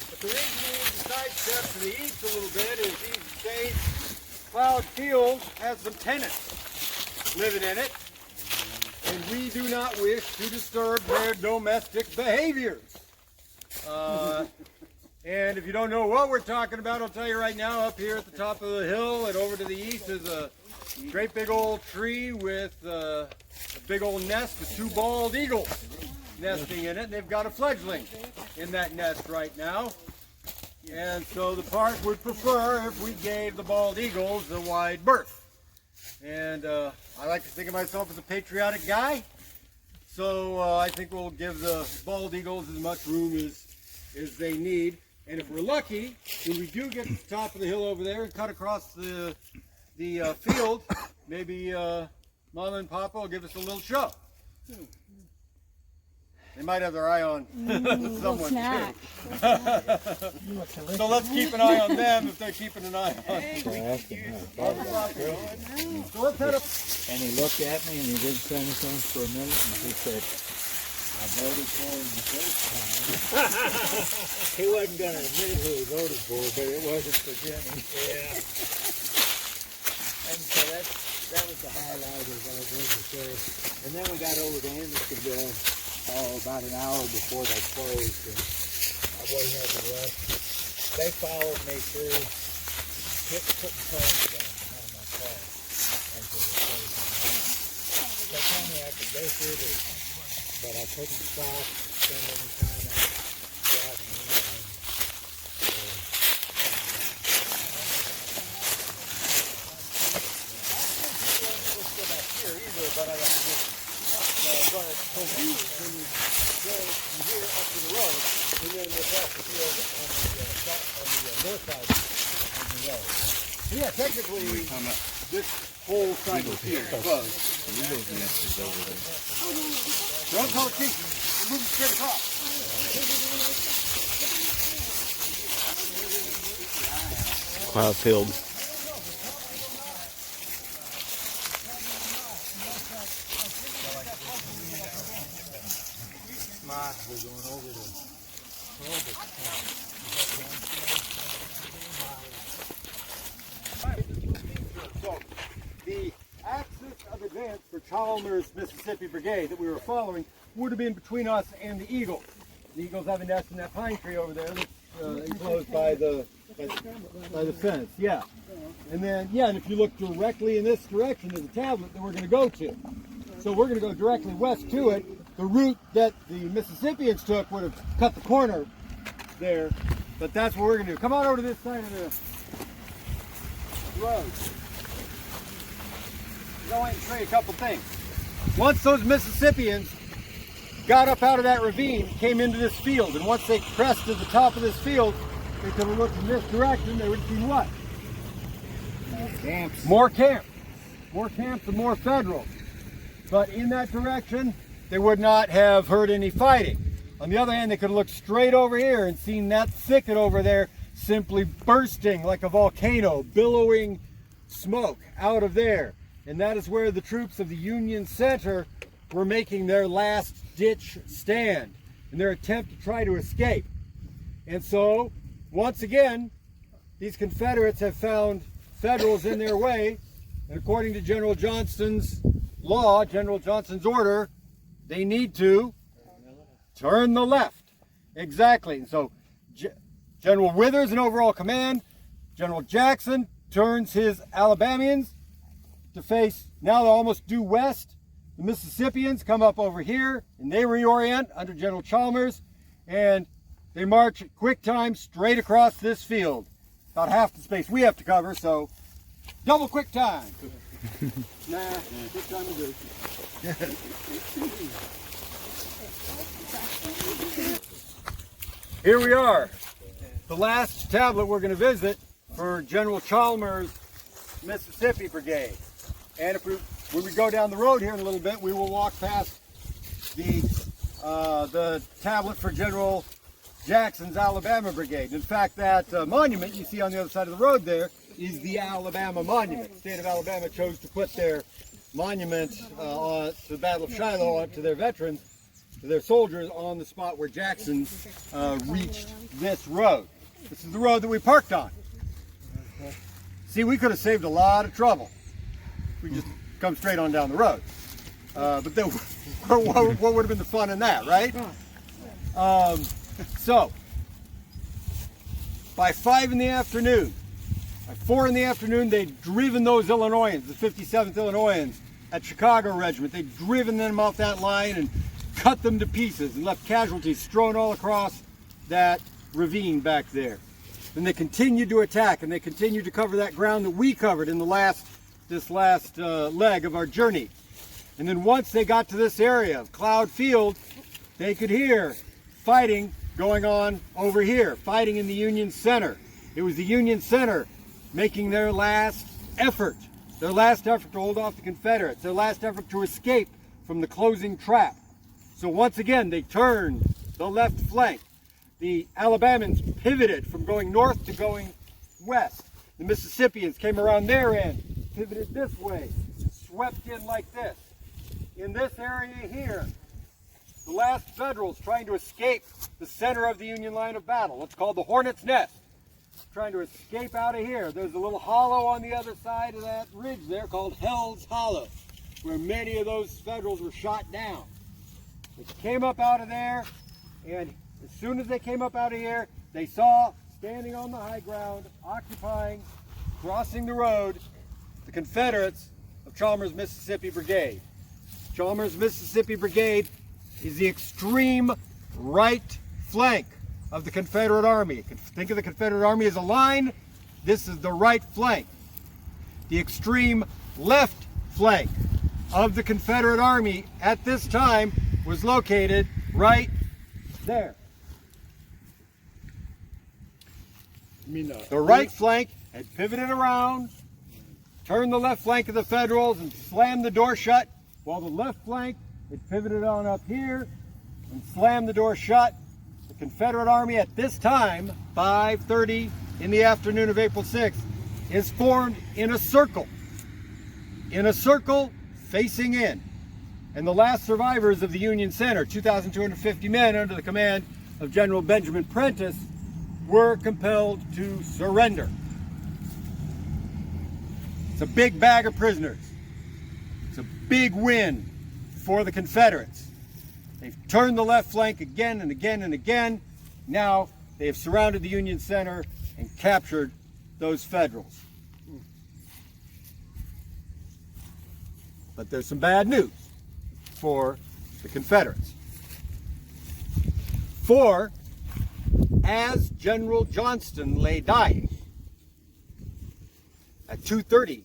But the reason we need to sidestep to the east a little bit is these days Cloud Field has some tenants living in it. And we do not wish to disturb their domestic behaviors. And if you don't know what we're talking about, I'll tell you right now, up here at the top of the hill and over to the east is a great big old tree with a big old nest with two bald eagles nesting in it. And they've got a fledgling in that nest right now. And so the park would prefer if we gave the bald eagles a wide berth. And I like to think of myself as a patriotic guy, so I think we'll give the bald eagles as much room as they need. And if we're lucky, when we do get to the top of the hill over there and cut across the field, maybe Mama and Papa will give us a little show. They might have their eye on someone too. So let's keep an eye on them if they're keeping an eye on us. So let's head up. And he looked at me and he didn't say anything for a minute and he said, I voted for him the first time. He wasn't going to admit who he voted for, but it wasn't for Jimmy. Yeah. And so that was the highlight of our visit there. And then we got over to Andersonville about an hour before they closed. And we had to rush. They followed me through, putting cones down behind my car until the closing. They told me I could go through this, but I couldn't stop, spend any time out driving around. Let's go back here either, but I got to just so you when you go from here up to the road, and then across the field on the north side of the road. Yeah, technically, this whole side of the field is closed. Don't call it cheap. We're moving straight across. Cloud Field. We're going over to So, the axis of advance for Chalmers, Mississippi Brigade that we were following would have been between us and the Eagles. The Eagles have a nest in that pine tree over there that's enclosed by the fence. Yeah. And then, and if you look directly in this direction, there's a tablet that we're going to go to. So we're going to go directly west to it. The route that the Mississippians took would have cut the corner there, but that's what we're going to do. Come on over to this side of the road. Go ahead and show you a couple things. Once those Mississippians got up out of that ravine, came into this field, and once they crested the top of this field, they could have looked in this direction, they would have seen what? camps. More camps. More camps and more Federals. But in that direction, they would not have heard any fighting. On the other hand, they could have looked straight over here and seen that thicket over there simply bursting like a volcano, billowing smoke out of there. And that is where the troops of the Union Center were making their last ditch stand in their attempt to try to escape. And so, once again, these Confederates have found Federals in their way, and according to General Johnston's law, General Johnston's order, they need to turn the left. Exactly. And so General Withers in overall command, General Jackson turns his Alabamians to face, now they're almost due west. The Mississippians come up over here and they reorient under General Chalmers, and they march at quick time straight across this field. About half the space we have to cover, so double quick time. Nah, quick time will do. Here we are, the last tablet we're going to visit for General Chalmers' Mississippi Brigade. And when we go down the road here in a little bit, we will walk past the tablet for General Jackson's Alabama Brigade. In fact, that monument you see on the other side of the road there is the Alabama Monument. The state of Alabama chose to put their monument to the Battle of Shiloh, to their veterans, to their soldiers, on the spot where Jackson reached this road. This is the road that we parked on. See, we could have saved a lot of trouble. We just come straight on down the road. But then, what would have been the fun in that, right? So, by 5 in the afternoon, by 4 in the afternoon, they'd driven those Illinoisans, the 57th Illinoisans at Chicago Regiment. They'd driven them off that line and cut them to pieces and left casualties strewn all across that ravine back there. Then they continued to attack, and they continued to cover that ground that we covered in this last leg of our journey. And then once they got to this area of Cloud Field, they could hear fighting going on over here, fighting in the Union Center. It was the Union Center making their last effort to hold off the Confederates, their last effort to escape from the closing trap. So once again, they turned the left flank. The Alabamans pivoted from going north to going west. The Mississippians came around their end, pivoted this way, swept in like this. In this area here, the last Federals trying to escape the center of the Union line of battle, what's called the Hornet's Nest, trying to escape out of here. There's a little hollow on the other side of that ridge there called Hell's Hollow, where many of those Federals were shot down. They came up out of there, and as soon as they came up out of here, they saw, standing on the high ground, occupying, crossing the road, the Confederates of Chalmers' Mississippi Brigade. Chalmers' Mississippi Brigade is the extreme right flank of the Confederate Army. Think of the Confederate Army as a line. This is the right flank. The extreme left flank of the Confederate Army at this time was located right there. The right flank had pivoted around, turned the left flank of the Federals and slammed the door shut, while the left flank had pivoted on up here and slammed the door shut. The Confederate Army at this time, 5:30 in the afternoon of April 6th, is formed in a circle facing in. And the last survivors of the Union Center, 2,250 men under the command of General Benjamin Prentiss, were compelled to surrender. It's a big bag of prisoners. It's a big win for the Confederates. They've turned the left flank again and again and again. Now they have surrounded the Union Center and captured those Federals. But there's some bad news for the Confederates. For as General Johnston lay dying at 2:30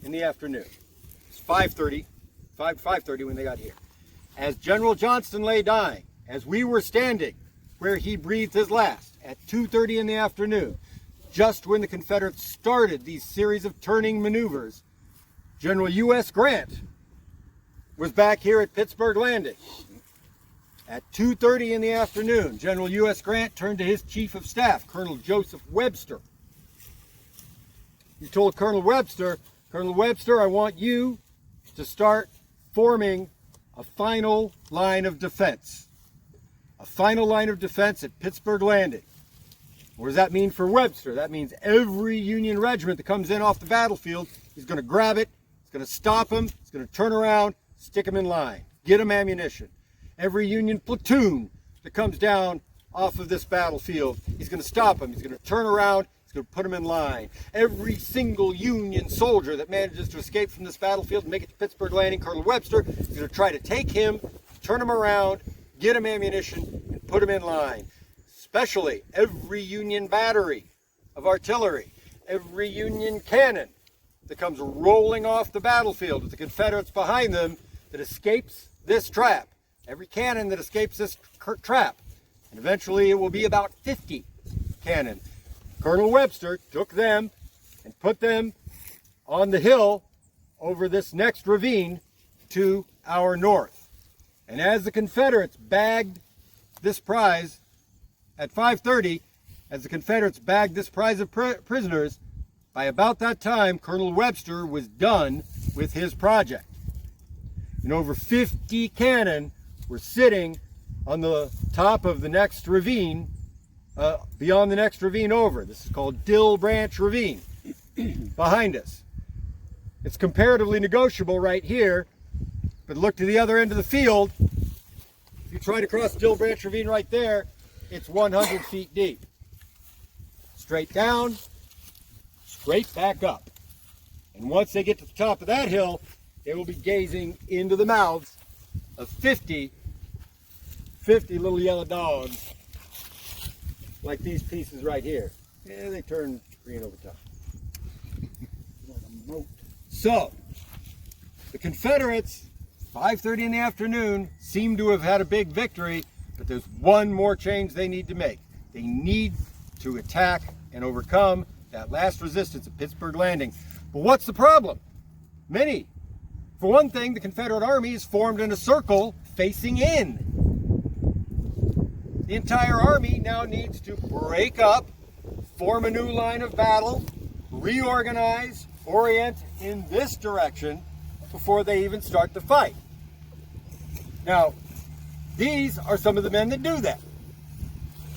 in the afternoon, it's 5:30 when they got here. As General Johnston lay dying, as we were standing where he breathed his last at 2:30 in the afternoon, just when the Confederates started these series of turning maneuvers, General U.S. Grant was back here at Pittsburg Landing. At 2:30 in the afternoon, General U.S. Grant turned to his Chief of Staff, Colonel Joseph Webster, he told Colonel Webster, I want you to start forming a final line of defense. A final line of defense at Pittsburg Landing. What does that mean for Webster? That means every Union regiment that comes in off the battlefield, he's going to grab it, he's going to stop him, he's going to turn around, stick him in line, get him ammunition. Every Union platoon that comes down off of this battlefield, he's going to stop him, he's going to turn around, he's going to put him in line. Every single Union soldier that manages to escape from this battlefield and make it to Pittsburg Landing, Colonel Webster is going to try to take him, turn him around, get him ammunition, and put him in line. Especially every Union battery of artillery, every Union cannon that comes rolling off the battlefield with the Confederates behind them that escapes this trap. Every cannon that escapes this trap. And eventually it will be about 50 cannon. Colonel Webster took them and put them on the hill over this next ravine to our north. And as the Confederates bagged this prize at 5:30, as the Confederates bagged this prize of prisoners, by about that time, Colonel Webster was done with his project. And over 50 cannon were sitting on the top of the next ravine, beyond the next ravine over. This is called Dill Branch Ravine, behind us. It's comparatively negotiable right here, but look to the other end of the field. If you try to cross Dill Branch Ravine right there, it's 100 feet deep. Straight down, straight back up. And once they get to the top of that hill, they will be gazing into the mouths of 50 little yellow dogs like these pieces right here. Yeah, they turn green over time. So, the Confederates, 5:30 in the afternoon, seem to have had a big victory, but there's one more change they need to make. They need to attack and overcome that last resistance at Pittsburg Landing. But what's the problem? Many. For one thing, the Confederate Army is formed in a circle facing in. The entire army now needs to break up, form a new line of battle, reorganize, orient in this direction before they even start the fight. Now, these are some of the men that do that.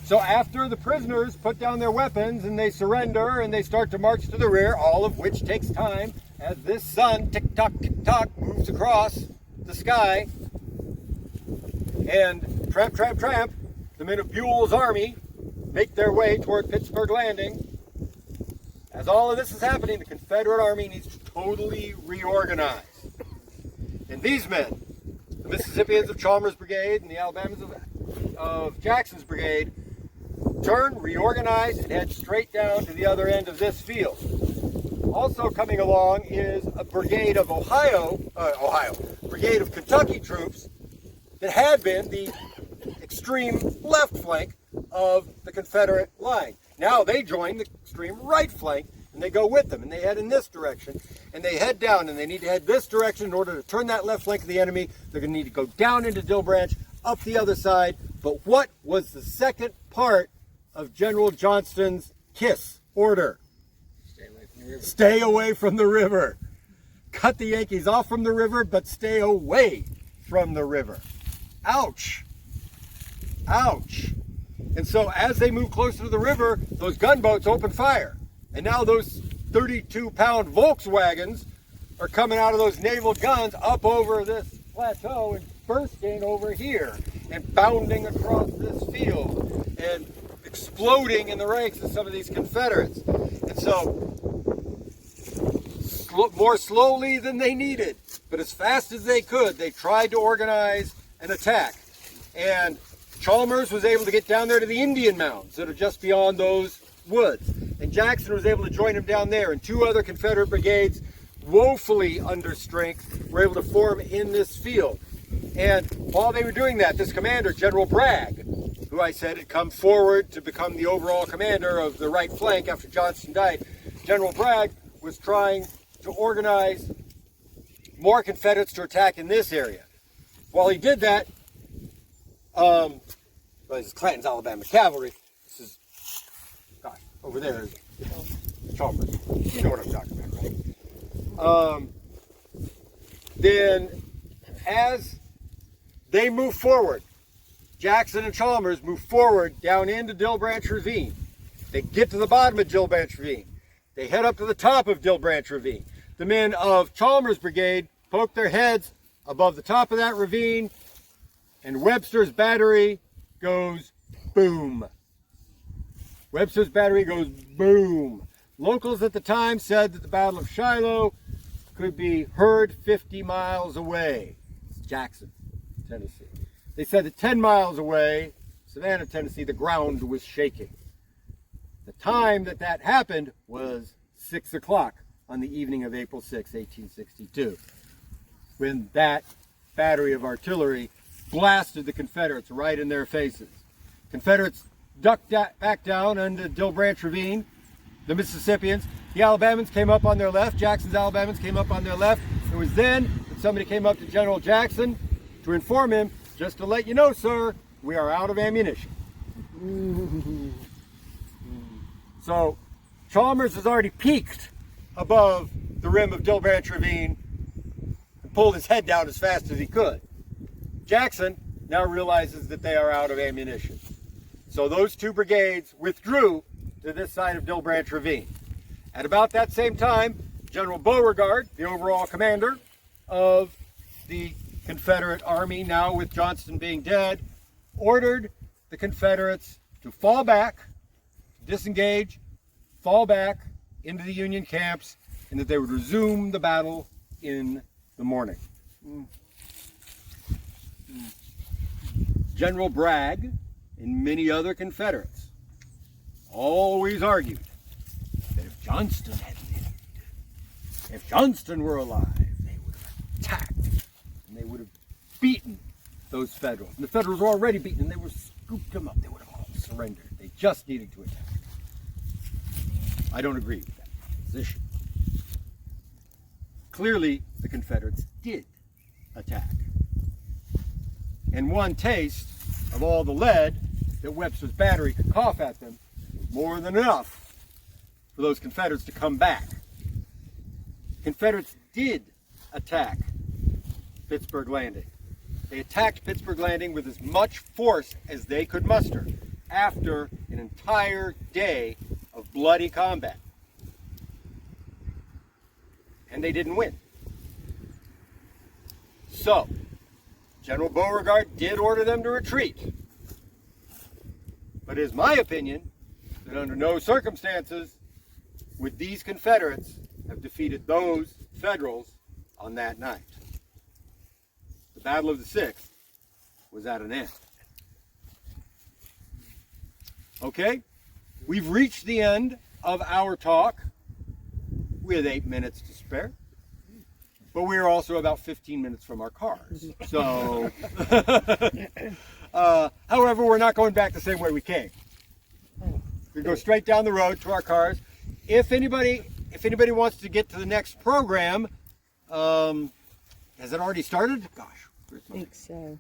So after the prisoners put down their weapons and they surrender and they start to march to the rear, all of which takes time as this sun, tick-tock, moves across the sky, and tramp, tramp, tramp, the men of Buell's army make their way toward Pittsburg Landing. As all of this is happening, the Confederate Army needs to totally reorganize. And these men, the Mississippians of Chalmers' brigade and the Alabamans of Jackson's brigade, turn, reorganize, and head straight down to the other end of this field. Also coming along is a brigade of brigade of Kentucky troops that had been the extreme left flank of the Confederate line. Now they join the extreme right flank, and they go with them, and they head in this direction, and they head down, and they need to head this direction in order to turn that left flank of the enemy. They're going to need to go down into Dill Branch, up the other side. But what was the second part of General Johnston's KISS order? Stay away from the river. Cut the Yankees off from the river, but stay away from the river. Ouch. Ouch. And so as they move closer to the river, those gunboats open fire. And now those 32-pound Volkswagens are coming out of those naval guns up over this plateau and bursting over here and bounding across this field and exploding in the ranks of some of these Confederates. And so, more slowly than they needed, but as fast as they could, they tried to organize an attack. And Chalmers was able to get down there to the Indian Mounds that are just beyond those woods. And Jackson was able to join him down there. And two other Confederate brigades, woefully under strength, were able to form in this field. And while they were doing that, this commander, General Bragg, who I said had come forward to become the overall commander of the right flank after Johnston died, General Bragg was trying to organize more Confederates to attack in this area. While he did that, this is Clanton's Alabama Cavalry. This is, gosh, over there is Chalmers. You know what I'm talking about, right? Then as they move forward, Jackson and Chalmers move forward down into Dill Branch Ravine. They get to the bottom of Dill Branch Ravine. They head up to the top of Dill Branch Ravine. The men of Chalmers' brigade poke their heads above the top of that ravine, and Webster's battery goes boom. Webster's battery goes boom. Locals at the time said that the Battle of Shiloh could be heard 50 miles away. It's Jackson, Tennessee. They said that 10 miles away, Savannah, Tennessee, the ground was shaking. The time that that happened was 6 o'clock on the evening of April 6, 1862, when that battery of artillery blasted the Confederates right in their faces. Confederates ducked back down into Dill Branch Ravine. The Mississippians, the Alabamans came up on their left. Jackson's Alabamans came up on their left. It was then that somebody came up to General Jackson to inform him, just to let you know, sir, we are out of ammunition. So Chalmers has already peaked above the rim of Dill Branch Ravine and pulled his head down as fast as he could. Jackson now realizes that they are out of ammunition. So those two brigades withdrew to this side of Dill Branch Ravine. At about that same time, General Beauregard, the overall commander of the Confederate Army, now with Johnston being dead, ordered the Confederates to fall back, disengage, fall back into the Union camps, and that they would resume the battle in the morning. General Bragg and many other Confederates always argued that if Johnston had lived, if Johnston were alive, they would have attacked and they would have beaten those Federals. And the Federals were already beaten and they were scooped them up. They would have all surrendered. They just needed to attack. I don't agree with that position. Clearly, the Confederates did attack. And one taste of all the lead that Webster's battery could cough at them was more than enough for those Confederates to come back. Confederates did attack Pittsburg Landing. They attacked Pittsburg Landing with as much force as they could muster after an entire day of bloody combat. And they didn't win. So, General Beauregard did order them to retreat. But it is my opinion that under no circumstances would these Confederates have defeated those Federals on that night. The Battle of the 6th was at an end. Okay, we've reached the end of our talk with 8 minutes to spare. But we are also about 15 minutes from our cars. So, however, we're not going back the same way we came. We go straight down the road to our cars. If anybody wants to get to the next program, has it already started? Gosh, I think so.